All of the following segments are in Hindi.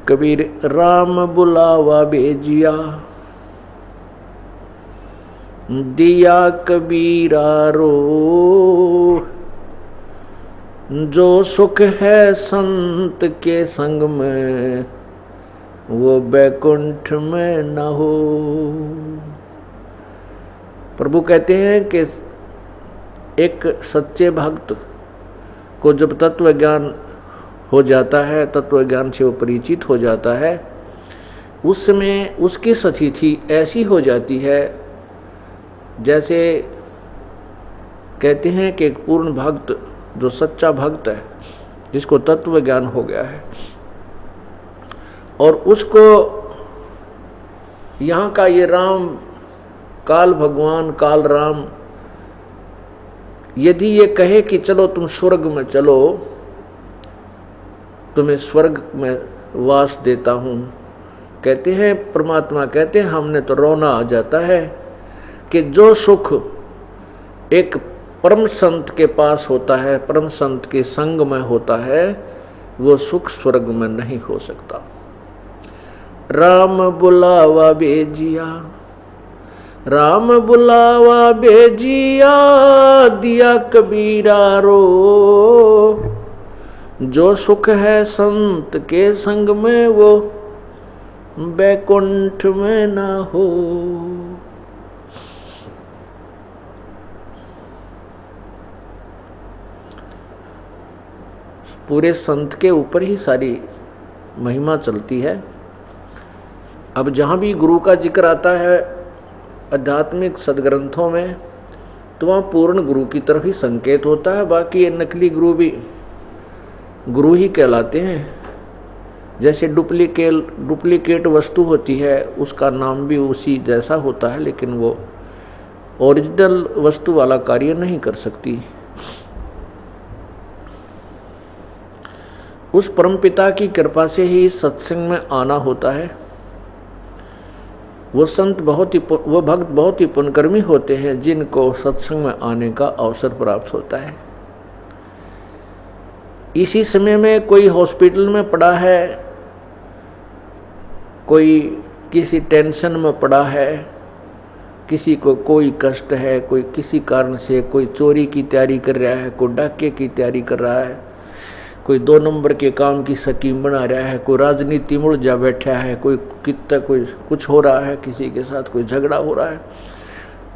कबीर राम बुलावा भेजिया, दिया कबीरा रो। जो सुख है संत के संग में, वो बैकुंठ में न हो। प्रभु कहते हैं कि एक सच्चे भक्त को जब तत्व ज्ञान हो जाता है, तत्व ज्ञान से वो परिचित हो जाता है, उस समय उसकी स्थिति ऐसी हो जाती है जैसे कहते हैं कि एक पूर्ण भक्त, जो सच्चा भक्त है, जिसको तत्व ज्ञान हो गया है, और उसको यहाँ का ये राम, काल भगवान, काल राम, यदि ये कहे कि चलो तुम स्वर्ग में चलो, तुम्हें स्वर्ग में वास देता हूँ, कहते हैं परमात्मा कहते हैं हमने तो रोना आ जाता है कि जो सुख एक परम संत के पास होता है, परम संत के संग में होता है, वो सुख स्वर्ग में नहीं हो सकता। राम बुलावा भेजिया, राम बुलावा भेजिया, दिया कबीरा रो। जो सुख है संत के संग में, वो बैकुंठ में ना हो। पूरे संत के ऊपर ही सारी महिमा चलती है। अब जहाँ भी गुरु का जिक्र आता है आध्यात्मिक सदग्रंथों में, तो वहाँ पूर्ण गुरु की तरफ ही संकेत होता है, बाकी ये नकली गुरु भी गुरु ही कहलाते हैं। जैसे डुप्लीकेट वस्तु होती है, उसका नाम भी उसी जैसा होता है, लेकिन वो ओरिजिनल वस्तु वाला कार्य नहीं कर सकती। उस परमपिता की कृपा से ही सत्संग में आना होता है। वो भक्त बहुत ही पुण्यकर्मी होते हैं जिनको सत्संग में आने का अवसर प्राप्त होता है। इसी समय में कोई हॉस्पिटल में पड़ा है, कोई किसी टेंशन में पड़ा है, किसी को कोई कष्ट है, कोई किसी कारण से कोई चोरी की तैयारी कर रहा है, कोई डाके की तैयारी कर रहा है, कोई 2 नंबर के काम की स्कीम बना रहा है, कोई राजनीति में उलझा बैठा है, कोई कुछ हो रहा है, किसी के साथ कोई झगड़ा हो रहा है।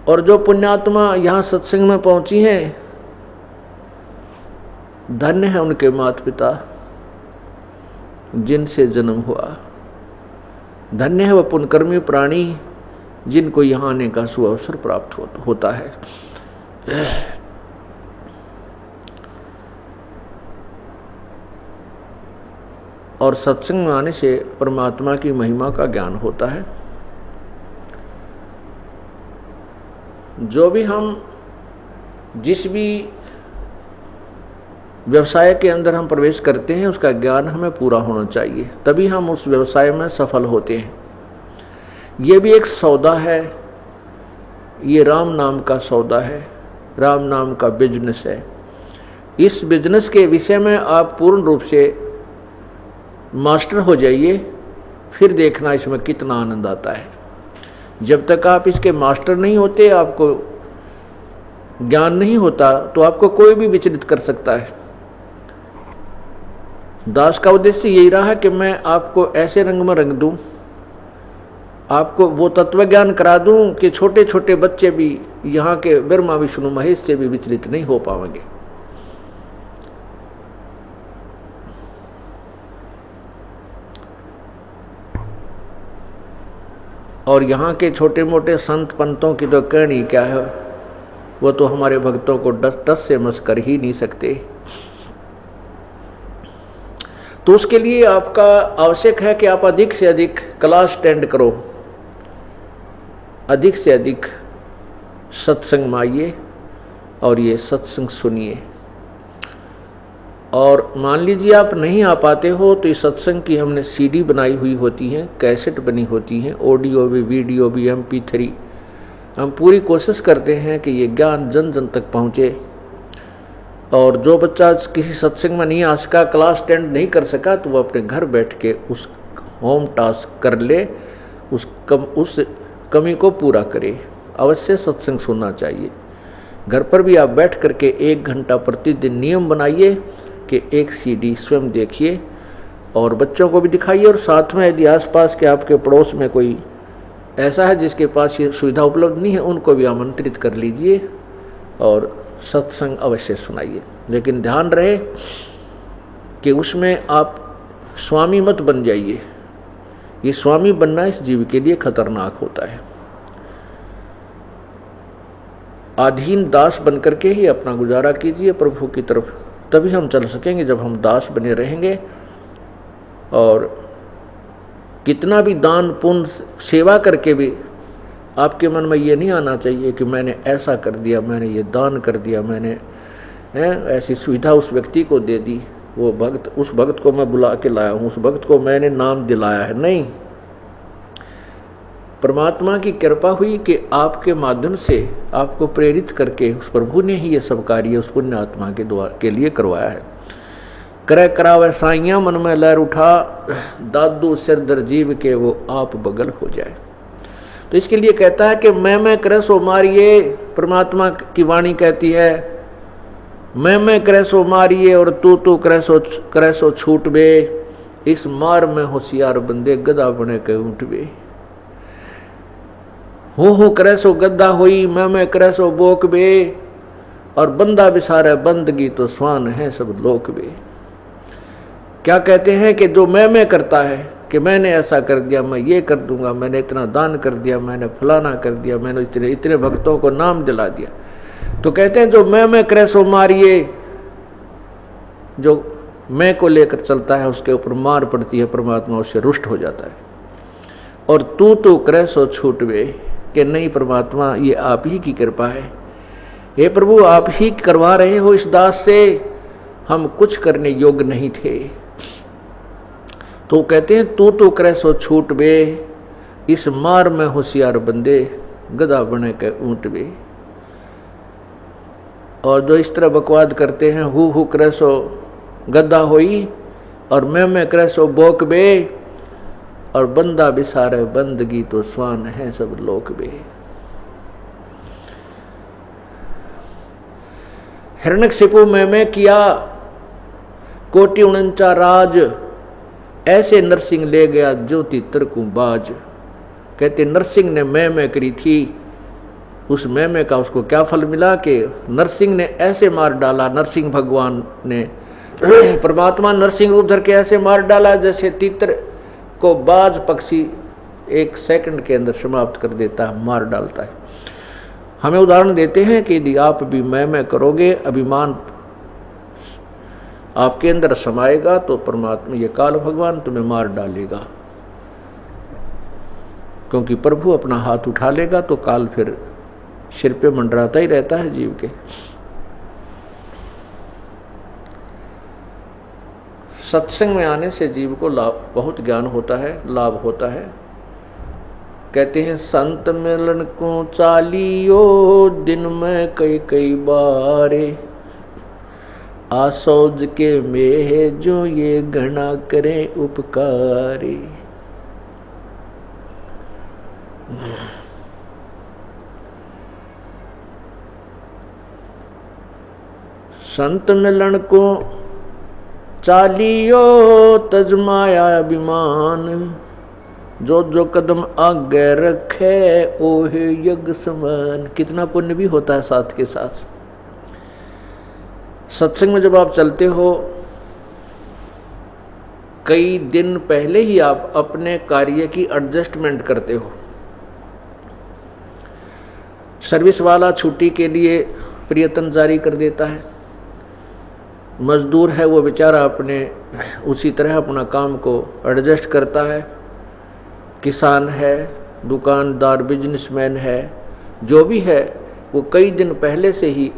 और जो पुण्यात्मा यहाँ सत्संग में पहुंची हैं, धन्य है उनके माता पिता जिनसे जन्म हुआ, धन्य है वह पुण्यकर्मी प्राणी जिनको यहाँ आने का सुअवसर प्राप्त होता है। और सत्संग में आने से परमात्मा की महिमा का ज्ञान होता है। जो भी हम जिस भी व्यवसाय के अंदर हम प्रवेश करते हैं, उसका ज्ञान हमें पूरा होना चाहिए, तभी हम उस व्यवसाय में सफल होते हैं। ये भी एक सौदा है, ये राम नाम का सौदा है, राम नाम का बिजनेस है। इस बिजनेस के विषय में आप पूर्ण रूप से मास्टर हो जाइए, फिर देखना इसमें कितना आनंद आता है। जब तक आप इसके मास्टर नहीं होते, आपको ज्ञान नहीं होता, तो आपको कोई भी विचलित कर सकता है। दास का उद्देश्य यही रहा है कि मैं आपको ऐसे रंग में रंग दूं, आपको वो तत्व ज्ञान करा दूं कि छोटे छोटे बच्चे भी यहाँ के ब्रह्मा विष्णु महेश से भी विचलित नहीं हो पाएंगे। और यहाँ के छोटे मोटे संत पंतों की तो कहनी क्या है, वो तो हमारे भक्तों को टस से मस कर ही नहीं सकते। तो उसके लिए आपका आवश्यक है कि आप अधिक से अधिक क्लास अटेंड करो, अधिक से अधिक सत्संग में आइए और ये सत्संग सुनिए। और मान लीजिए आप नहीं आ पाते हो, तो इस सत्संग की हमने सीडी बनाई हुई होती है, कैसेट बनी होती है, ऑडियो भी, वीडियो भी, MP3। हम पूरी कोशिश करते हैं कि ये ज्ञान जन जन तक पहुँचे। और जो बच्चा किसी सत्संग में नहीं आ सका, क्लास अटेंड नहीं कर सका, तो वो अपने घर बैठ के उस होम टास्क कर ले, उस कमी को पूरा करे। अवश्य सत्संग सुनना चाहिए। घर पर भी आप बैठ करके 1 घंटा प्रतिदिन नियम बनाइए कि एक सीडी स्वयं देखिए और बच्चों को भी दिखाइए, और साथ में यदि आसपास के आपके पड़ोस में कोई ऐसा है जिसके पास ये सुविधा उपलब्ध नहीं है, उनको भी आमंत्रित कर लीजिए और सत्संग अवश्य सुनाइए। लेकिन ध्यान रहे कि उसमें आप स्वामी मत बन जाइए। ये स्वामी बनना इस जीव के लिए खतरनाक होता है। अधीन दास बन करके ही अपना गुजारा कीजिए प्रभु की तरफ, तभी हम चल सकेंगे। जब हम दास बने रहेंगे, और कितना भी दान पुण्य सेवा करके भी आपके मन में ये नहीं आना चाहिए कि मैंने ऐसा कर दिया, मैंने ये दान कर दिया, मैंने ऐसी सुविधा उस व्यक्ति को दे दी, वो भक्त, उस भक्त को मैं बुला के लाया हूँ, उस भक्त को मैंने नाम दिलाया है। नहीं, परमात्मा की कृपा हुई कि आपके माध्यम से आपको प्रेरित करके उस प्रभु ने ही ये सब कार्य उस पुण्य आत्मा के लिए करवाया है। करे करावे साइयां मन में लहर उठा, दादू सिर दर जीव के वो आप बगल हो जाए। तो इसके लिए कहता है कि मैं करे सो मारिए। परमात्मा की वाणी कहती है मैं करे सो मारिए और तू करे सो छूट बे। इस मार में होशियार बंदे गधा बने के उठ बे। हो करे सो गद्दा होई, मैं करे सो बोक बे। और बंदा बिसारे बंदगी तो स्वान है सब लोक बे। क्या कहते हैं कि जो मैं करता है कि मैंने ऐसा कर दिया, मैं ये कर दूंगा, मैंने इतना दान कर दिया, मैंने फलाना कर दिया, मैंने इतने भक्तों को नाम दिला दिया, तो कहते हैं जो मैं करे सो मारिए। जो मैं को लेकर चलता है उसके ऊपर मार पड़ती है, परमात्मा उससे रुष्ट हो जाता है। और तू करे सो छूटवे, कि नहीं परमात्मा ये आप ही की कृपा है, हे प्रभु आप ही करवा रहे हो इस दास से, हम कुछ करने योग्य नहीं थे। तो कहते हैं तू करे सो छूट बे। इस मार में होशियार बंदे गधा बने के ऊंट बे। और जो इस तरह बकवाद करते हैं हु करे सो गद्दा होई और मैं करे सो बोक बे। और बंदा बिसारे बंदगी तो स्वान है सब लोक बे। हिरण्यकशिपु मैं किया कोटि 49 राज। ऐसे नरसिंह ले गया ज्योति तरकू बाज। कहते नरसिंह ने मैं करी थी, उस मैं का उसको क्या फल मिला कि नरसिंह ने ऐसे मार डाला। नरसिंह भगवान ने परमात्मा नरसिंह रूप धर के ऐसे मार डाला जैसे तीतर को बाज पक्षी 1 सेकंड के अंदर समाप्त कर देता है, मार डालता है। हमें उदाहरण देते हैं कि यदि आप भी मैं करोगे, अभिमान आपके अंदर समाएगा तो परमात्मा ये काल भगवान तुम्हें मार डालेगा। क्योंकि प्रभु अपना हाथ उठा लेगा तो काल फिर सिर पे मंडराता ही रहता है जीव के। सत्संग में आने से जीव को लाभ, बहुत ज्ञान होता है, लाभ होता है। कहते हैं संत मिलन को चालियो दिन में कई बारे। आसौज के में जो ये गणा करें उपकारी। संत मिलन को चालियो तजमाया अभिमान। जो कदम आगे रखे ओहे यज्ञ समान। कितना पुण्य भी होता है साथ के साथ। सत्संग में जब आप चलते हो, कई दिन पहले ही आप अपने कार्य की एडजस्टमेंट करते हो। सर्विस वाला छुट्टी के लिए प्रयत्न जारी कर देता है। मजदूर है वो बेचारा अपने उसी तरह अपना काम को एडजस्ट करता है। किसान है, दुकानदार, बिजनेसमैन है, जो भी है वो कई दिन पहले से ही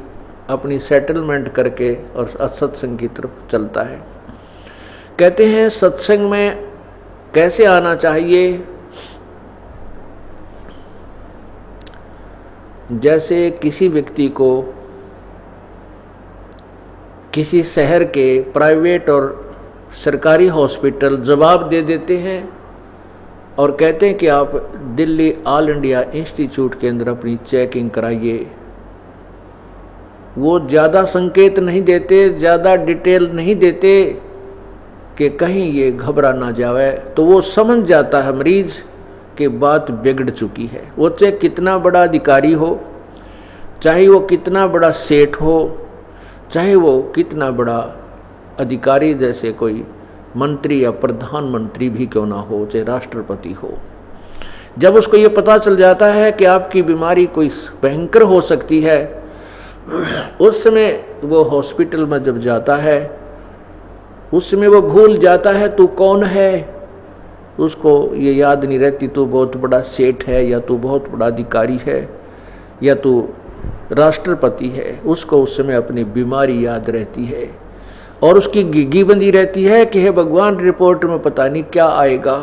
अपनी सेटलमेंट करके और सत्संग की तरफ चलता है। कहते हैं सत्संग में कैसे आना चाहिए। जैसे किसी व्यक्ति को किसी शहर के प्राइवेट और सरकारी हॉस्पिटल जवाब दे देते हैं और कहते हैं कि आप दिल्ली ऑल इंडिया इंस्टीट्यूट के अंदर अपनी चेकिंग कराइए। वो ज़्यादा संकेत नहीं देते, ज़्यादा डिटेल नहीं देते कि कहीं ये घबरा ना जाए, तो वो समझ जाता है मरीज कि बात बिगड़ चुकी है। वो चाहे कितना बड़ा अधिकारी हो, चाहे वो कितना बड़ा सेठ हो, चाहे वो कितना बड़ा अधिकारी जैसे कोई मंत्री या प्रधानमंत्री भी क्यों ना हो, चाहे राष्ट्रपति हो, जब उसको ये पता चल जाता है कि आपकी बीमारी कोई भयंकर हो सकती है, उस समय वो हॉस्पिटल में जब जाता है, उस समय वो भूल जाता है तू कौन है। उसको ये याद नहीं रहती तू बहुत बड़ा सेठ है, या तू बहुत बड़ा अधिकारी है, या तू राष्ट्रपति है। उसको उस समय अपनी बीमारी याद रहती है और उसकी गिग्गी बंधी रहती है कि हे भगवान, रिपोर्ट में पता नहीं क्या आएगा,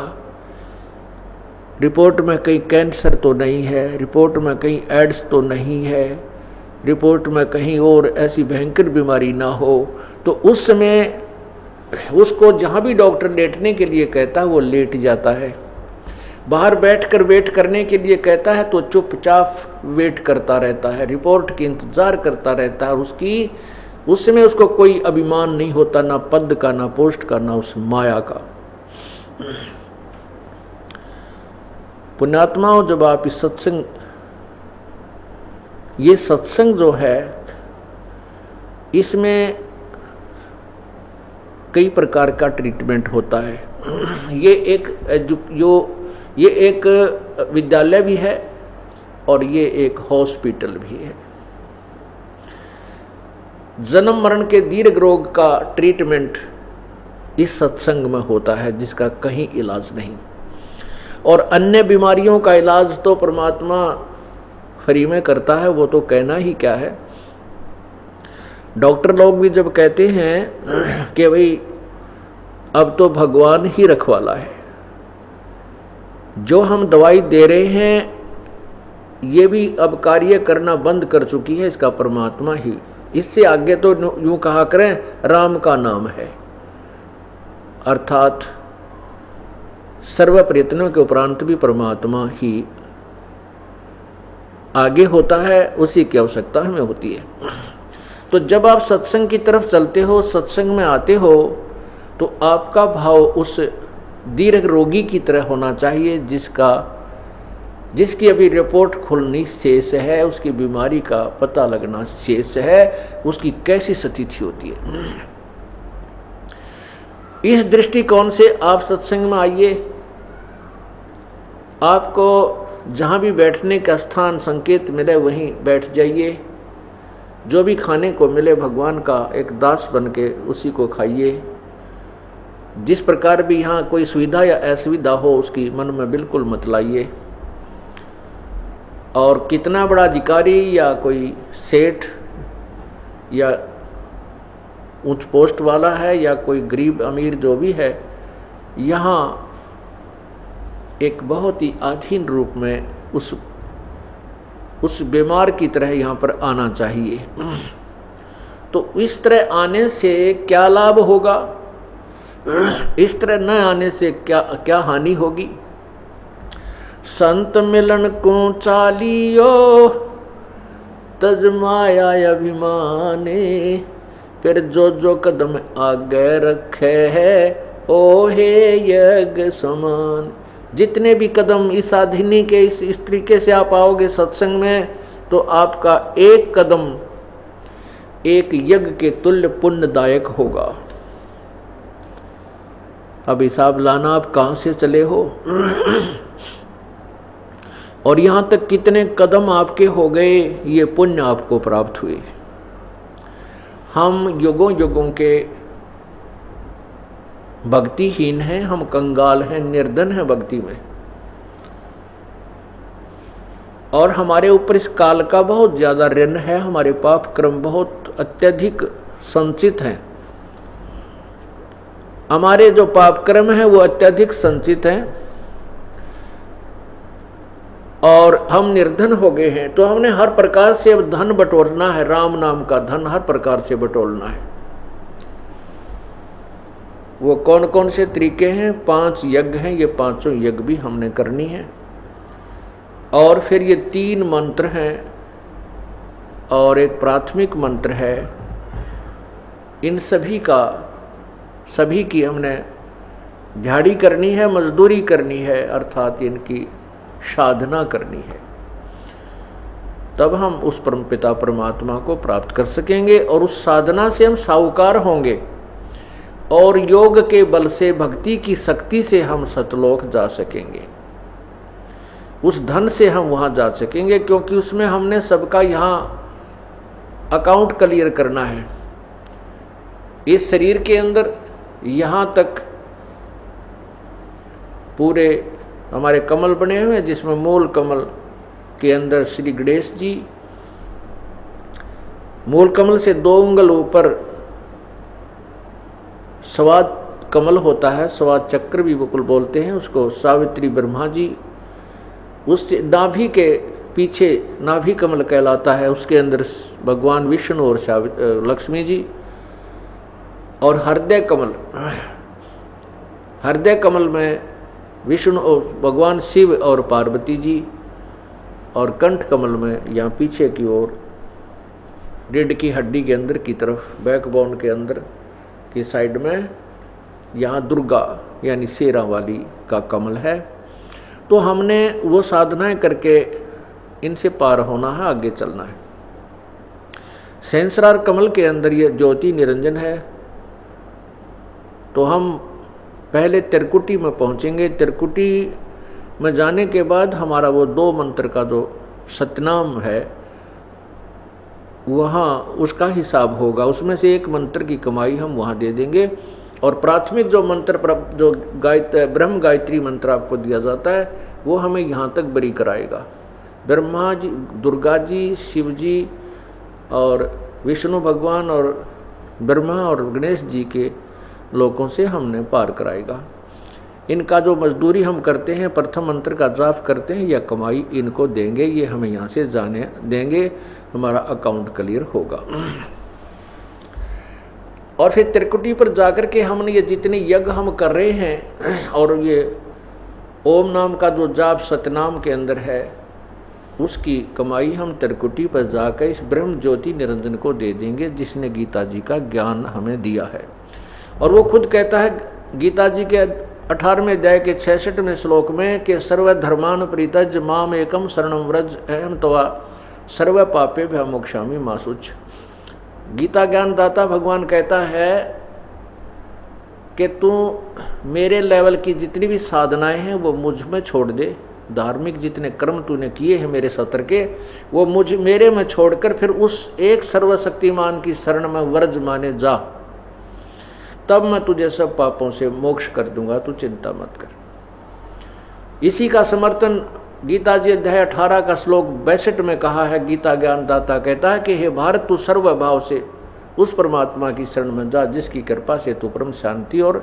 रिपोर्ट में कहीं कैंसर तो नहीं है, रिपोर्ट में कहीं एड्स तो नहीं है, रिपोर्ट में कहीं और ऐसी भयंकर बीमारी ना हो। तो उस समय उसको जहाँ भी डॉक्टर लेटने के लिए कहता है वो लेट जाता है, बाहर बैठकर वेट करने के लिए कहता है तो चुपचाप वेट करता रहता है, रिपोर्ट की इंतजार करता रहता है। उस समय उसको कोई अभिमान नहीं होता, ना पद का, ना पोस्ट का, ना उस माया का। पुण्यात्माओं, जब आप इस सत्संग, ये सत्संग जो है, इसमें कई प्रकार का ट्रीटमेंट होता है। ये एक विद्यालय भी है और ये एक हॉस्पिटल भी है। जन्म मरण के दीर्घ रोग का ट्रीटमेंट इस सत्संग में होता है, जिसका कहीं इलाज नहीं। और अन्य बीमारियों का इलाज तो परमात्मा फ्री में करता है, वो तो कहना ही क्या है। डॉक्टर लोग भी जब कहते हैं कि भाई अब तो भगवान ही रखवाला है, जो हम दवाई दे रहे हैं ये भी अब कार्य करना बंद कर चुकी है, इसका परमात्मा ही। इससे आगे तो यूं कहा करें राम का नाम है, अर्थात सर्व प्रयत्नों के उपरांत भी परमात्मा ही आगे होता है, उसी की आवश्यकता हमें होती है। तो जब आप सत्संग की तरफ चलते हो, सत्संग में आते हो, तो आपका भाव उस दीर्घ रोगी की तरह होना चाहिए जिसकी अभी रिपोर्ट खुलनी शेष है, उसकी बीमारी का पता लगना शेष है, उसकी कैसी स्थिति होती है। इस दृष्टिकोण से आप सत्संग में आइए। आपको जहाँ भी बैठने का स्थान संकेत मिले वहीं बैठ जाइए। जो भी खाने को मिले भगवान का एक दास बन के उसी को खाइए। जिस प्रकार भी यहाँ कोई सुविधा या असुविधा हो उसकी मन में बिल्कुल मत लाइए। और कितना बड़ा अधिकारी या कोई सेठ या उच्च पोस्ट वाला है या कोई गरीब अमीर जो भी है, यहाँ एक बहुत ही अधीन रूप में उस बीमार की तरह यहाँ पर आना चाहिए। तो इस तरह आने से क्या लाभ होगा, इस तरह न आने से क्या हानि होगी। संत मिलन को चालियो तज माया अभिमाने, फिर जो कदम आगे रखे है ओहे यज्ञ समान। जितने भी कदम इस साधिनी के इस तरीके से आप आओगे सत्संग में, तो आपका एक कदम एक यज्ञ के तुल्य पुण्यदायक होगा। अब हिसाब लाना आप कहाँ से चले हो और यहाँ तक कितने कदम आपके हो गए, ये पुण्य आपको प्राप्त हुए। हम युगों युगों के भक्तिहीन हैं, हम कंगाल हैं, निर्धन हैं भक्ति में, और हमारे ऊपर इस काल का बहुत ज्यादा ऋण है। हमारे पाप कर्म बहुत अत्यधिक संचित हैं। हमारे जो पाप कर्म है वो अत्यधिक संचित हैं और हम निर्धन हो गए हैं। तो हमने हर प्रकार से अब धन बटोरना है, राम नाम का धन हर प्रकार से बटोरना है। वो कौन कौन से तरीके हैं? 5 यज्ञ हैं, ये पांचों यज्ञ भी हमने करनी है। और फिर ये 3 मंत्र हैं और एक प्राथमिक मंत्र है। इन सभी की हमने झाड़ी करनी है, मजदूरी करनी है, अर्थात इनकी साधना करनी है। तब हम उस परमपिता परमात्मा को प्राप्त कर सकेंगे और उस साधना से हम साहूकार होंगे और योग के बल से, भक्ति की शक्ति से हम सतलोक जा सकेंगे। उस धन से हम वहां जा सकेंगे, क्योंकि उसमें हमने सबका यहां अकाउंट क्लियर करना है। इस शरीर के अंदर यहां तक पूरे हमारे कमल बने हुए हैं, जिसमें मूल कमल के अंदर श्री गणेश जी, मूल कमल से 2 उंगल ऊपर स्वाद कमल होता है, स्वाद चक्र भी बिल्कुल बोलते हैं उसको, सावित्री ब्रह्मा जी, उस नाभि के पीछे नाभि कमल कहलाता है, उसके अंदर भगवान विष्णु और लक्ष्मी जी, और हृदय कमल में विष्णु और भगवान शिव और पार्वती जी, और कंठ कमल में यहाँ पीछे की ओर रीढ़ की हड्डी के अंदर की तरफ, बैकबोन के अंदर की साइड में यहाँ दुर्गा यानी शेरा वाली का कमल है। तो हमने वो साधनाएं करके इनसे पार होना है, आगे चलना है। सहस्रार कमल के अंदर ये ज्योति निरंजन है। तो हम पहले त्रिकुटी में पहुंचेंगे। त्रिकुटी में जाने के बाद हमारा वो 2 मंत्र का जो सतनाम है वहाँ उसका हिसाब होगा, उसमें से एक मंत्र की कमाई हम वहाँ दे देंगे। और प्राथमिक जो मंत्र जो ब्रह्म गायत्री मंत्र आपको दिया जाता है वो हमें यहाँ तक बरी कराएगा। ब्रह्मा जी, दुर्गा जी, शिव जी और विष्णु भगवान और ब्रह्मा और गणेश जी के लोकों से हमने पार कराएगा। इनका जो मजदूरी हम करते हैं, प्रथम मंत्र का जाप करते हैं, या कमाई इनको देंगे, ये हमें यहाँ से जाने देंगे, हमारा अकाउंट क्लियर होगा। और फिर त्रिकुटी पर जाकर के हमने ये जितने यज्ञ हम कर रहे हैं और ये ओम नाम का जो जाप सतनाम के अंदर है, उसकी कमाई हम त्रिकुटी पर जाकर इस ब्रह्म ज्योति निरंजन को दे देंगे, जिसने गीता जी का ज्ञान हमें दिया है। और वो खुद कहता है गीता जी के 18वें अध्याय के 66वें श्लोक में कि सर्वधर्मान परित्यज्य माम एकम शरणम व्रज अहम त्वा सर्व पापे भय मोक्षामि मा शुच। गीता ज्ञानदाता भगवान कहता है कि तू मेरे लेवल की जितनी भी साधनाएं हैं वो मुझ में छोड़ दे, धार्मिक जितने कर्म तूने किए हैं मेरे सत्र के, वो मेरे में छोड़कर फिर उस एक सर्वशक्तिमान की शरण में व्रज माने जा, तब मैं तुझे सब पापों से मोक्ष कर दूंगा, तू चिंता मत कर। इसी का समर्थन गीता जी अध्याय 18 का श्लोक 62 में कहा है। गीता ज्ञानदाता कहता है कि हे भारत, तू सर्वभाव से उस परमात्मा की शरण में जा, जिसकी कृपा से तू परम शांति और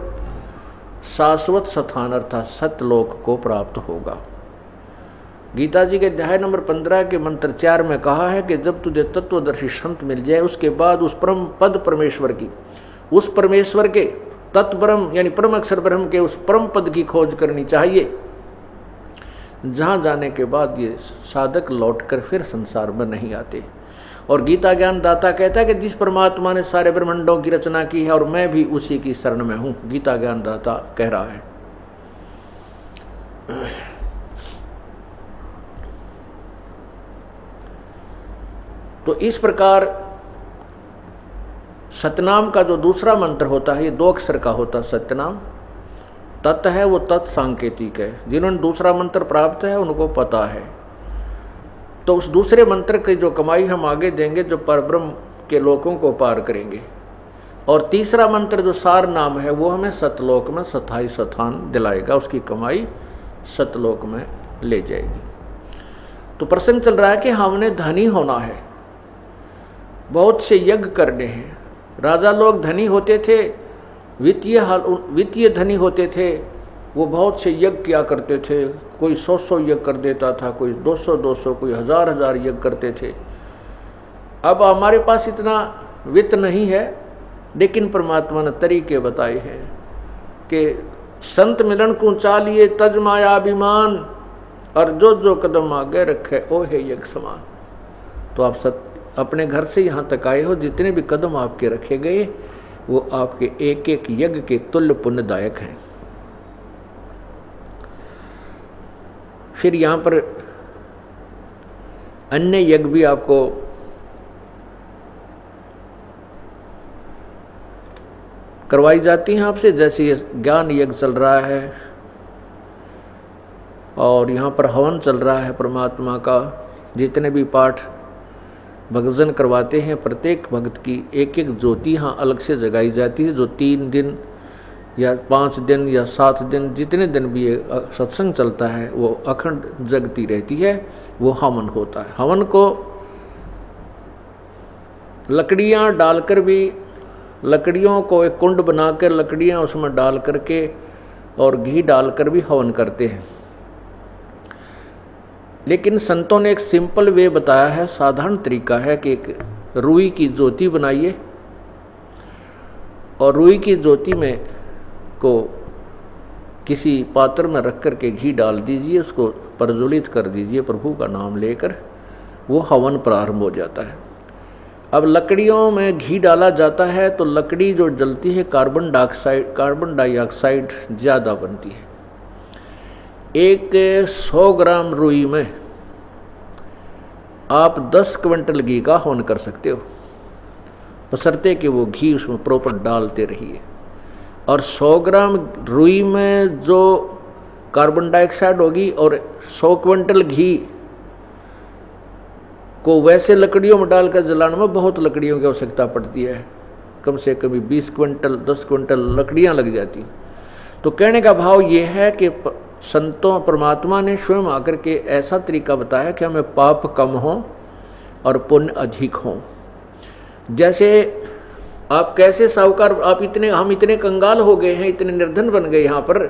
शाश्वत स्थान अर्थात सतलोक को प्राप्त होगा। गीता जी के अध्याय नंबर 15 के मंत्र 4 में कहा है कि जब तुझे तत्वदर्शी संत मिल जाए, उसके बाद उस परम पद परमेश्वर की, उस परमेश्वर के तत्ब्रह्म यानी परम अक्षर ब्रह्म के उस परम पद की खोज करनी चाहिए, जहां जाने के बाद ये साधक लौटकर फिर संसार में नहीं आते। और गीता ज्ञानदाता कहता है कि जिस परमात्मा ने सारे ब्रह्मांडों की रचना की है और मैं भी उसी की शरण में हूं, गीता ज्ञानदाता कह रहा है। तो इस प्रकार सतनाम का जो दूसरा मंत्र होता है, ये 2 अक्षर का होता है सतनाम। तत् है वो तत् सांकेतिक है, जिन्होंने दूसरा मंत्र प्राप्त है उनको पता है। तो उस दूसरे मंत्र की जो कमाई हम आगे देंगे, जो परब्रह्म के लोकों को पार करेंगे। और तीसरा मंत्र जो सार नाम है, वो हमें सतलोक में स्थायी स्थान दिलाएगा, उसकी कमाई सतलोक में ले जाएगी। तो प्रसंग चल रहा है कि हमने धनी होना है, बहुत से यज्ञ करने हैं। राजा लोग धनी होते थे, वित्तीय धनी होते थे, वो बहुत से यज्ञ किया करते थे। कोई 100 यज्ञ कर देता था, कोई 200 कोई 1000 यज्ञ करते थे। अब हमारे पास इतना वित्त नहीं है, लेकिन परमात्मा ने तरीके बताए हैं। कि संत मिलन को चालिए तज माया अभिमान, और जो कदम आगे रखे ओ है यज्ञ समान। तो आप अपने घर से यहाँ तक आए हो, जितने भी कदम आपके रखे गए वो आपके एक एक यज्ञ के तुल्य पुण्यदायक हैं। फिर यहाँ पर अन्य यज्ञ भी आपको करवाई जाती हैं आपसे, जैसे ये ज्ञान यज्ञ चल रहा है और यहाँ पर हवन चल रहा है परमात्मा का। जितने भी पाठ भक्तजन करवाते हैं, प्रत्येक भक्त की एक एक ज्योति यहाँ अलग से जगाई जाती है, जो 3 दिन या 5 दिन या 7 दिन, जितने दिन भी ये सत्संग चलता है वो अखंड जगती रहती है। वो हवन होता है। हवन को लकड़ियाँ डालकर भी, लकड़ियों को एक कुंड बनाकर लकड़ियाँ उसमें डाल करके और घी डालकर भी हवन करते हैं। लेकिन संतों ने एक सिंपल वे बताया है, साधारण तरीका है कि एक रुई की ज्योति बनाइए और रुई की ज्योति में को किसी पात्र में रख कर के घी डाल दीजिए, उसको प्रज्वलित कर दीजिए प्रभु का नाम लेकर, वो हवन प्रारंभ हो जाता है। अब लकड़ियों में घी डाला जाता है तो लकड़ी जो जलती है कार्बन डाइऑक्साइड ज़्यादा बनती है। एक 100 ग्राम रुई में आप 10 क्विंटल घी का हवन कर सकते हो, बशर्ते कि वो घी उसमें प्रॉपर डालते रहिए। और 100 ग्राम रुई में जो कार्बन डाइऑक्साइड होगी और 100 क्विंटल घी को वैसे लकड़ियों में डालकर जलाने में बहुत लकड़ियों की आवश्यकता पड़ती है, कम से कम 20 क्विंटल 10 क्विंटल लकड़ियाँ लग जाती। तो कहने का भाव ये है कि संतों परमात्मा ने स्वयं आकर के ऐसा तरीका बताया कि हमें पाप कम हो और पुण्य अधिक हो। जैसे आप कैसे साहूकार, हम इतने कंगाल हो गए हैं, इतने निर्धन बन गए यहाँ पर,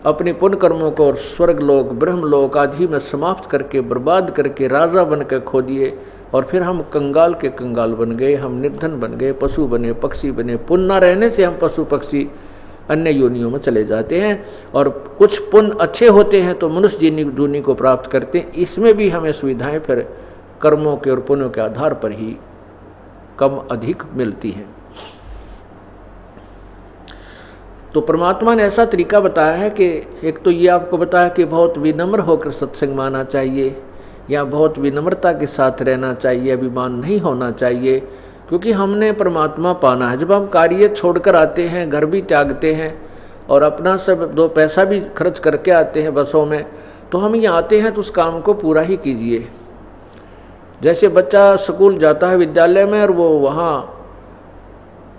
अपने पुण्य कर्मों को और स्वर्ग लोक ब्रह्म लोक आदि में समाप्त करके बर्बाद करके राजा बनकर खो दिए, और फिर हम कंगाल के कंगाल बन गए, हम निर्धन बन गए, पशु बने, पक्षी बने। पुण्य न रहने से हम पशु पक्षी अन्य योनियों में चले जाते हैं, और कुछ पुण्य अच्छे होते हैं तो मनुष्य योनि को प्राप्त करते हैं। इसमें भी हमें सुविधाएं फिर कर्मों के और पुण्यों के आधार पर ही कम अधिक मिलती हैं। तो परमात्मा ने ऐसा तरीका बताया है कि एक तो ये आपको बताया कि बहुत विनम्र होकर सत्संग माना चाहिए, या बहुत विनम्रता के साथ रहना चाहिए, अभिमान नहीं होना चाहिए, क्योंकि हमने परमात्मा पाना है। जब हम कार्य छोड़कर आते हैं, घर भी त्यागते हैं और अपना सब 2 पैसा भी खर्च करके आते हैं बसों में, तो हम यहाँ आते हैं तो उस काम को पूरा ही कीजिए। जैसे बच्चा स्कूल जाता है विद्यालय में और वो वहाँ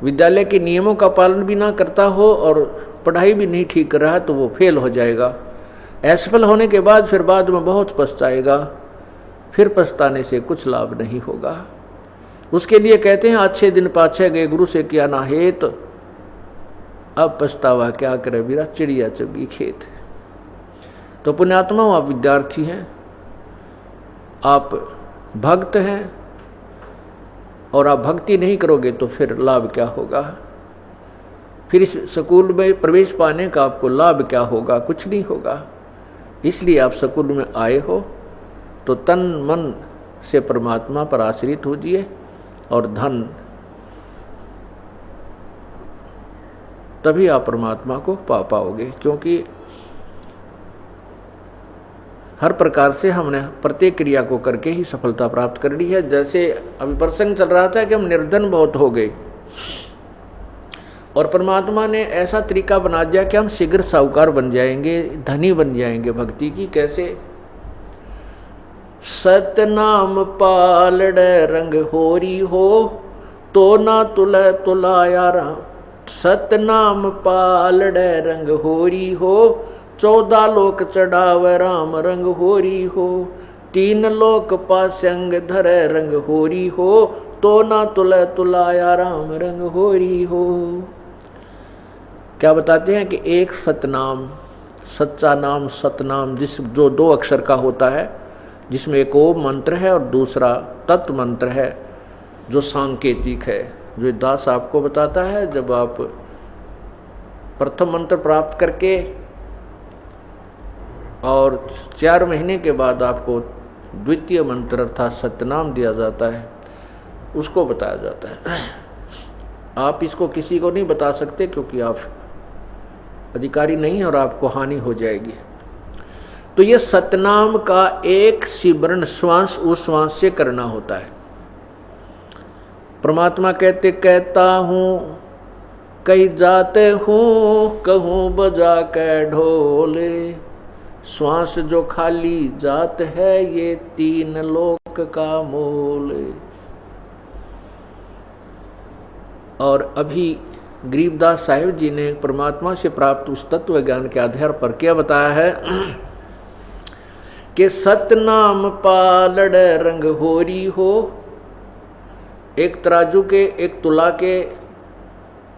विद्यालय के नियमों का पालन भी ना करता हो और पढ़ाई भी नहीं ठीक कर रहा है तो वो फेल हो जाएगा। असफल होने के बाद फिर बाद में बहुत पछताएगा, फिर पछताने से कुछ लाभ नहीं होगा। उसके लिए कहते हैं अच्छे दिन पाछे गए गुरु से किया ना हेत, अब पछतावा क्या करे बीरा चिड़िया चुगी खेत। तो पुण्यात्मा आप विद्यार्थी हैं, आप भक्त हैं, और आप भक्ति नहीं करोगे तो फिर लाभ क्या होगा? फिर इस स्कूल में प्रवेश पाने का आपको लाभ क्या होगा? कुछ नहीं होगा। इसलिए आप स्कूल में आए हो तो तन मन से परमात्मा पर आश्रित होजिए और धन, तभी आप परमात्मा को पा पाओगे। क्योंकि हर प्रकार से हमने प्रत्येक क्रिया को करके ही सफलता प्राप्त कर ली है। जैसे अभी प्रसंग चल रहा था कि हम निर्धन बहुत हो गए और परमात्मा ने ऐसा तरीका बना दिया कि हम शीघ्र साहूकार बन जाएंगे, धनी बन जाएंगे भक्ति की। कैसे? सतनाम पालड़ रंग होरी हो तो ना तुलाया राम। सतनाम पालड़ रंग होरी हो 14 लोक चढ़ावे राम रंग होरी हो। 3 लोक पासंग धरे रंग होरी हो तो ना तुलाया राम रंग होरी हो। क्या बताते हैं कि एक सतनाम, सच्चा नाम, सतनाम जो 2 अक्षर का होता है, जिसमें एक ओम मंत्र है और दूसरा तत्व मंत्र है जो सांकेतिक है, जो दास आपको बताता है। जब आप प्रथम मंत्र प्राप्त करके और 4 महीने के बाद आपको द्वितीय मंत्र अर्थात सत्यनाम दिया जाता है, उसको बताया जाता है। आप इसको किसी को नहीं बता सकते क्योंकि आप अधिकारी नहीं और आपको हानि हो जाएगी। तो ये सतनाम का एक सिमरन श्वास उस श्वास से करना होता है। परमात्मा कहते कहता हूँ कहीं जाते हूँ कहूँ बजा के ढोले, श्वास जो खाली जात है ये 3 लोक का मोल। और अभी गरीबदास साहिब जी ने परमात्मा से प्राप्त उस तत्व ज्ञान के आधार पर क्या बताया है कि सतनाम पालड़ रंग होरी हो। एक तराजू के, एक तुला के,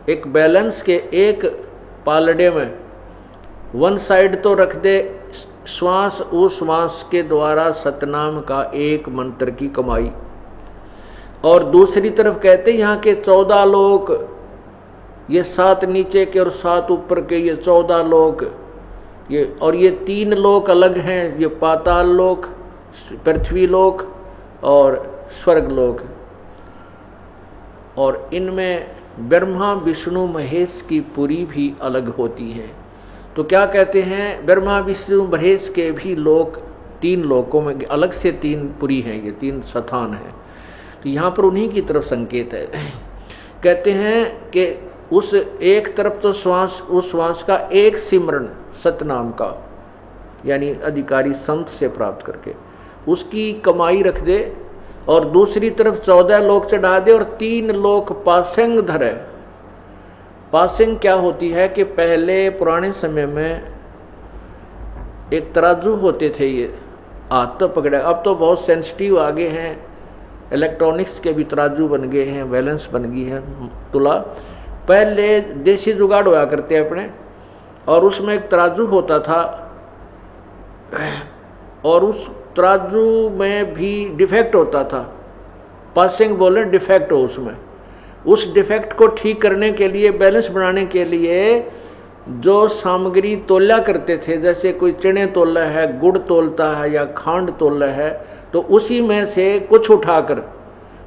एक बैलेंस के एक पालड़े में वन साइड तो रख दे श्वास उस श्वास के द्वारा सतनाम का एक मंत्र की कमाई, और दूसरी तरफ कहते यहाँ के 14 लोक, ये 7 नीचे के और 7 ऊपर के, ये 14 लोक, ये और ये 3 लोक अलग हैं, ये पाताल लोक, पृथ्वी लोक और स्वर्ग लोक। और इनमें ब्रह्मा विष्णु महेश की पुरी भी अलग होती है। तो क्या कहते हैं, ब्रह्मा विष्णु महेश के भी लोक 3 लोकों में अलग से 3 पुरी हैं, ये 3 स्थान हैं। तो यहाँ पर उन्हीं की तरफ संकेत है। कहते हैं कि उस एक तरफ तो श्वास, उस श्वास का एक सिमरन सतनाम का, यानी अधिकारी संत से प्राप्त करके उसकी कमाई रख दे, और दूसरी तरफ 14 लोक चढ़ा दे और 3 लोक पासंग धरे। पासिंग क्या होती है कि पहले पुराने समय में एक तराजू होते थे, ये हाथ तो पकड़े, अब तो बहुत सेंसिटिव आगे हैं, इलेक्ट्रॉनिक्स के भी तराजू बन गए हैं, बैलेंस बन गई है तुला। पहले देसी जुगाड़ हुआ करते अपने, और उसमें एक तराजू होता था और उस तराजू में भी डिफेक्ट होता था, पासिंग बोले डिफेक्ट हो उसमें। उस डिफेक्ट को ठीक करने के लिए, बैलेंस बनाने के लिए जो सामग्री तोला करते थे, जैसे कोई चने तोला है, गुड़ तोलता है या खांड तोला है, तो उसी में से कुछ उठाकर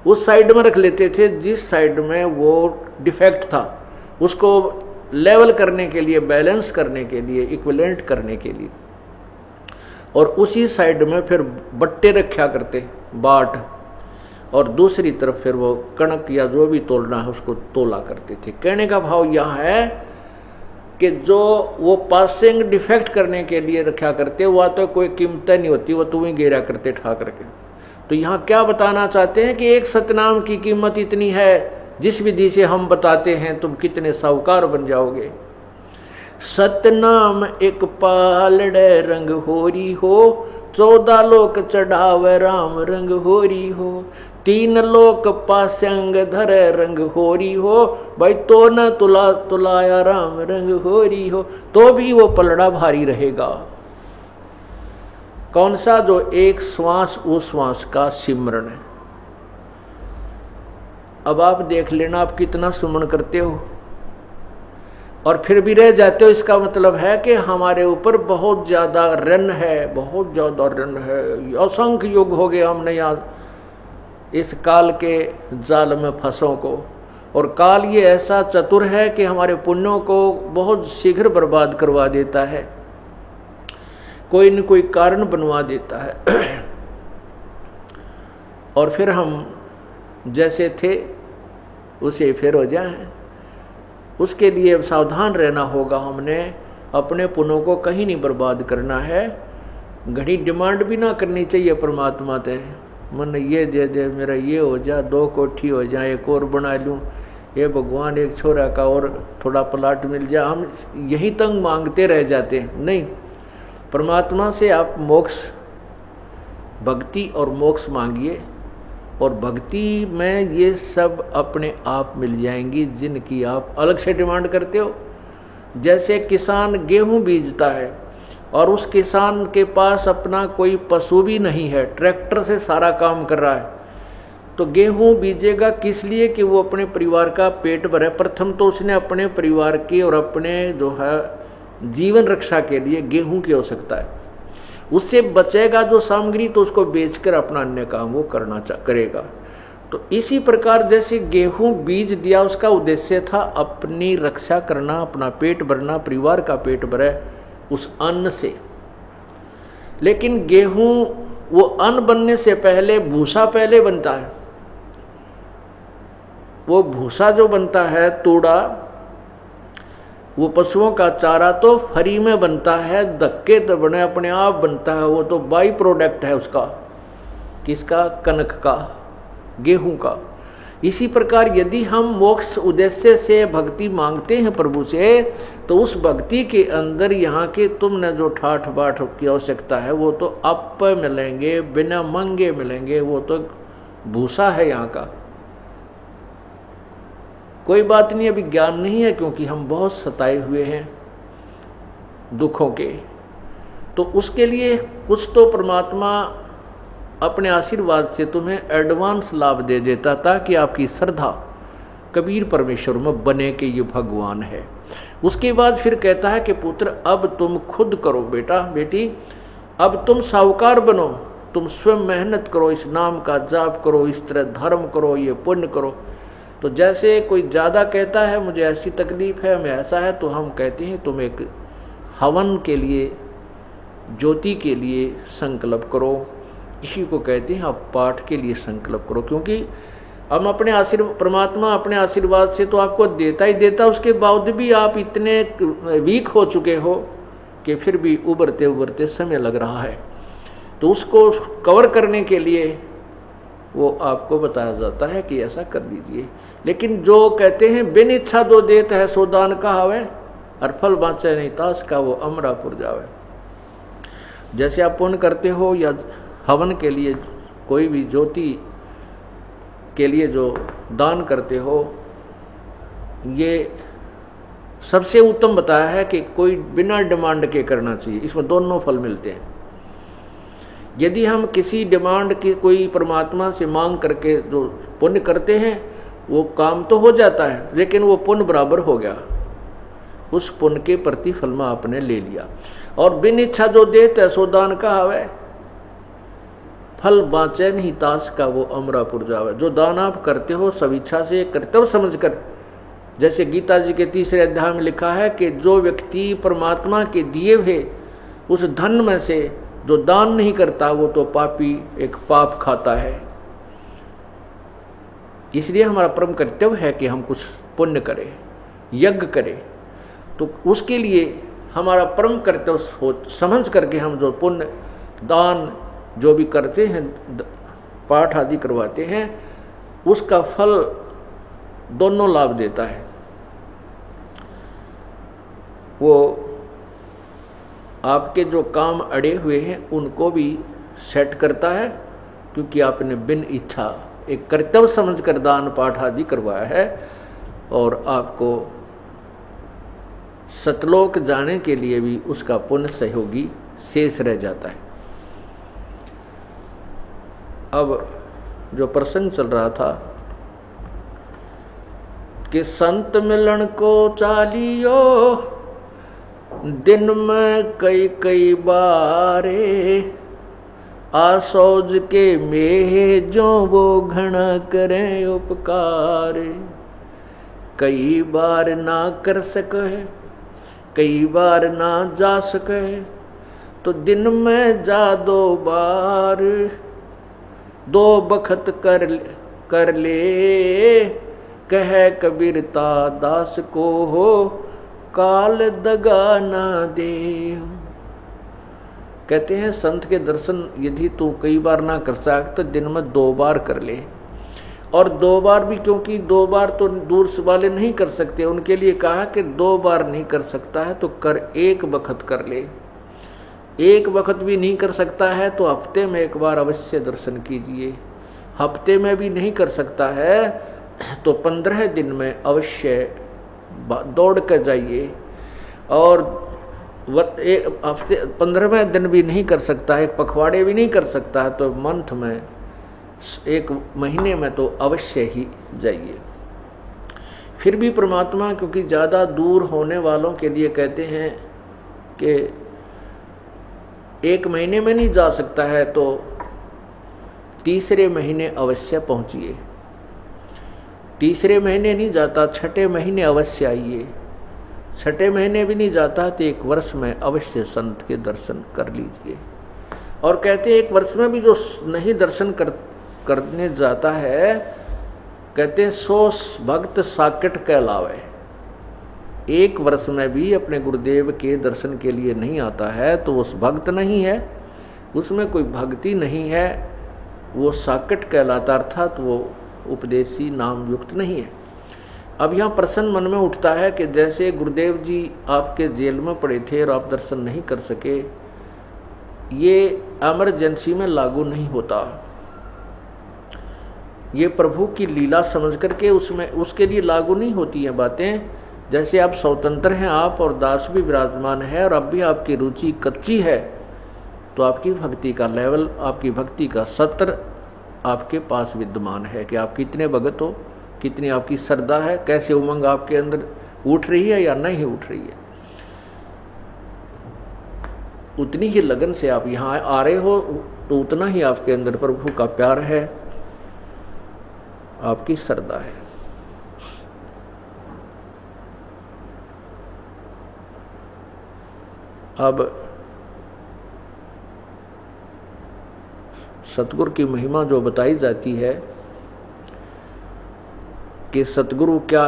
उस साइड में रख लेते थे जिस साइड में वो डिफेक्ट था, उसको लेवल करने के लिए, बैलेंस करने के लिए, इक्विवेलेंट करने के लिए। और उसी साइड में फिर बट्टे रखा करते, बाट, और दूसरी तरफ फिर वो कणक या जो भी तोलना है उसको तोला करते थे। कहने का भाव यह है कि जो वो पासिंग डिफेक्ट करने के लिए रखा करते, वह तो कोई कीमत नहीं होती, वो तुम ही गिरा करते ठा करके। तो यहाँ क्या बताना चाहते हैं कि एक सतनाम की कीमत इतनी है, जिस विधि से हम बताते हैं तुम कितने साहूकार बन जाओगे। सतनाम एक पालड़े रंग होरी हो, 14 लोक चढ़ावे राम रंग होरी हो, 3 लोक पासंग धरे रंग होरी हो, भाई तो न तुला तुलाया राम रंग होरी हो, तो भी वो पलड़ा भारी रहेगा। कौन सा? जो एक श्वास उस श्वास का सिमरन है। अब आप देख लेना आप कितना सुमन करते हो और फिर भी रह जाते हो, इसका मतलब है कि हमारे ऊपर बहुत ज़्यादा ऋण है, बहुत ज़्यादा ऋण है। असंख्य युग हो गए हमने यहाँ इस काल के जाल में फंसों को, और काल ये ऐसा चतुर है कि हमारे पुण्यों को बहुत शीघ्र बर्बाद करवा देता है, कोई न कोई कारण बनवा देता है। और फिर हम जैसे थे उसे फिर हो जाए। उसके लिए सावधान रहना होगा, हमने अपने पुण्यों को कहीं नहीं बर्बाद करना है। घड़ी डिमांड भी ना करनी चाहिए परमात्मा से, मन ये दे दे, मेरा ये हो जा, 2 कोठी हो जाए, एक और बना लूँ, ये भगवान एक छोरा का और थोड़ा प्लाट मिल जाए। हम यही तंग मांगते रह जाते हैं। नहीं, परमात्मा से आप मोक्ष, भक्ति और मोक्ष मांगिए, और भक्ति में ये सब अपने आप मिल जाएंगी जिनकी आप अलग से डिमांड करते हो। जैसे किसान गेहूं बीजता है और उस किसान के पास अपना कोई पशु भी नहीं है, ट्रैक्टर से सारा काम कर रहा है, तो गेहूं बीजेगा किस लिए कि वो अपने परिवार का पेट भरे। प्रथम तो उसने अपने परिवार की और अपने जो है जीवन रक्षा के लिए गेहूं की आवश्यकता है। उससे बचेगा जो सामग्री तो उसको बेचकर अपना अन्य काम वो करेगा। तो इसी प्रकार जैसे गेहूं बीज दिया, उसका उद्देश्य था अपनी रक्षा करना, अपना पेट भरना, परिवार का पेट भरे उस अन्न से। लेकिन गेहूं वो अन्न बनने से पहले भूसा पहले बनता है। वो भूसा जो बनता है तूड़ा, वो पशुओं का चारा तो फ्री में बनता है, धक्के तो बने अपने आप बनता है, वो तो बाई प्रोडक्ट है उसका, किसका? कनक का, गेहूं का। इसी प्रकार यदि हम मोक्ष उद्देश्य से भक्ति मांगते हैं प्रभु से, तो उस भक्ति के अंदर यहाँ के तुमने जो ठाठ बाट की आवश्यकता है वो तो आप मिलेंगे, बिना मांगे मिलेंगे, वो तो भूसा है यहाँ का। कोई बात नहीं, अभी ज्ञान नहीं है क्योंकि हम बहुत सताए हुए हैं दुखों के, तो उसके लिए कुछ तो परमात्मा अपने आशीर्वाद से तुम्हें एडवांस लाभ दे देता ताकि आपकी श्रद्धा कबीर परमेश्वर में बने कि ये भगवान है। उसके बाद फिर कहता है कि पुत्र अब तुम खुद करो, बेटा बेटी अब तुम साहूकार बनो, तुम स्वयं मेहनत करो, इस नाम का जाप करो, इस तरह धर्म करो, ये पुण्य करो। तो जैसे कोई ज़्यादा कहता है मुझे ऐसी तकलीफ है, मैं ऐसा है, तो हम कहते हैं तुम एक हवन के लिए, ज्योति के लिए संकल्प करो। इसी को कहते हैं आप पाठ के लिए संकल्प करो, क्योंकि हम अपने परमात्मा अपने आशीर्वाद से तो आपको देता ही देता, उसके बावजूद भी आप इतने वीक हो चुके हो कि फिर भी उभरते उभरते समय लग रहा है। तो उसको कवर करने के लिए वो आपको बताया जाता है कि ऐसा कर दीजिए। लेकिन जो कहते हैं बिन इच्छा दो देत है सो दान कहावे, और फल बाँचे नहीं ताश का वो अमरापुर जावे। जैसे आप पुण्य करते हो या हवन के लिए, कोई भी ज्योति के लिए जो दान करते हो, ये सबसे उत्तम बताया है कि कोई बिना डिमांड के करना चाहिए, इसमें दोनों फल मिलते हैं। यदि हम किसी डिमांड की कोई परमात्मा से मांग करके जो पुण्य करते हैं वो काम तो हो जाता है, लेकिन वो पुण्य बराबर हो गया, उस पुण्य के प्रतिफल में आपने ले लिया। और बिन इच्छा जो देते सो दान कहावे, फल बाँचे नहीं ताश का वो अमरापुर जावे। जो दान आप करते हो सब इच्छा से कर्तव्य समझकर, जैसे गीता जी के 3रे अध्याय में लिखा है कि जो व्यक्ति परमात्मा के दिए हुए उस धन में से जो दान नहीं करता वो तो पापी, एक पाप खाता है। इसलिए हमारा परम कर्तव्य है कि हम कुछ पुण्य करें, यज्ञ करें। तो उसके लिए हमारा परम कर्तव्य समझ करके हम जो पुण्य दान जो भी करते हैं, पाठ आदि करवाते हैं, उसका फल दोनों लाभ देता है। वो आपके जो काम अड़े हुए हैं उनको भी सेट करता है, क्योंकि आपने बिन इच्छा एक कर्तव्य समझकर दान पाठ आदि करवाया है, और आपको सतलोक जाने के लिए भी उसका पुण्य सहयोगी शेष रह जाता है। अब जो प्रसंग चल रहा था कि संत मिलन को चालियो दिन में कई कई बारे, आसौज के मेह जो वो घना करें उपकार। कई बार ना कर सके, कई बार ना जा सके, तो दिन में जा 2 बार। 2 बखत कर ले कह कबीरता दास को हो, काल दगा ना दे। कहते हैं संत के दर्शन यदि तू कई बार ना कर सकता तो दिन में 2 बार कर ले। और 2 बार भी, क्योंकि 2 बार तो दूर वाले नहीं कर सकते, उनके लिए कहा कि 2 बार नहीं कर सकता है तो कर 1 बखत कर ले। 1 बखत भी नहीं कर सकता है तो हफ्ते में 1 बार अवश्य दर्शन कीजिए। हफ्ते में भी नहीं कर सकता है तो 15 दिन में अवश्य दौड़ कर जाइए। और हफ्ते 15वें दिन भी नहीं कर सकता है, 1 पखवाड़े भी नहीं कर सकता है तो मंथ में 1 महीने में तो अवश्य ही जाइए। फिर भी परमात्मा क्योंकि ज़्यादा दूर होने वालों के लिए कहते हैं कि 1 महीने में नहीं जा सकता है तो तीसरे महीने अवश्य पहुंचिए। तीसरे महीने नहीं जाता, छठे महीने अवश्य आइए। छठे महीने भी नहीं जाता तो 1 वर्ष में अवश्य संत के दर्शन कर लीजिए। और कहते हैं 1 वर्ष में भी जो नहीं दर्शन करने जाता है, कहते हैं 100 भक्त साकेट कहलावे। 1 वर्ष में भी अपने गुरुदेव के दर्शन के लिए नहीं आता है तो उस भक्त नहीं है, उसमें कोई भक्ति नहीं है, वो साकेट कहलाता, अर्थात वो उपदेशी नाम युक्त नहीं है। अब यहाँ प्रश्न मन में उठता है कि जैसे गुरुदेव जी आपके जेल में पड़े थे और आप दर्शन नहीं कर सके, ये इमरजेंसी में लागू नहीं होता। ये प्रभु की लीला समझ करके उसमें उसके लिए लागू नहीं होती हैं बातें। जैसे आप स्वतंत्र हैं, आप और दास भी विराजमान है और अब भी आपकी रुचि कच्ची है, तो आपकी भक्ति का लेवल, आपकी भक्ति का सत्र आपके पास विद्यमान है कि आप कितने भगत हो, कितनी आपकी श्रद्धा है, कैसे उमंग आपके अंदर उठ रही है या नहीं उठ रही है। उतनी ही लगन से आप यहाँ आ रहे हो तो उतना ही आपके अंदर प्रभु का प्यार है, आपकी श्रद्धा है। अब सतगुरु की महिमा जो बताई जाती है कि सतगुरु क्या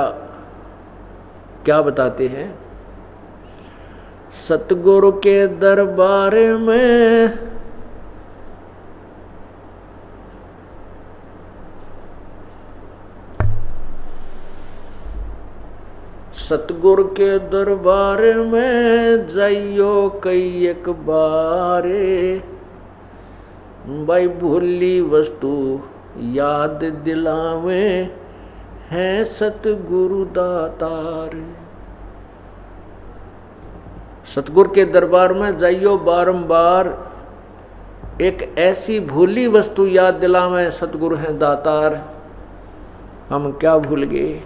क्या बताते हैं। सतगुरु के दरबार में सतगुरु के दरबार में जाइयो कई एक बारे, भाई भूली वस्तु याद दिलावे हैं सतगुरु दातार। सतगुरु के दरबार में जाइयो बारंबार, एक ऐसी भूली वस्तु याद दिलावे सतगुरु हैं दातार। हम क्या भूल गए?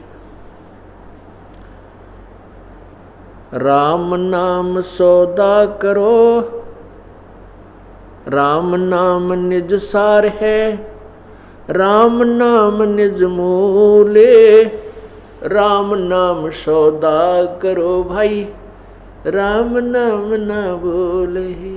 राम नाम सौदा करो, राम नाम निज सार है, राम नाम निज मूले, राम नाम सौदा करो भाई, राम नाम ना बोले।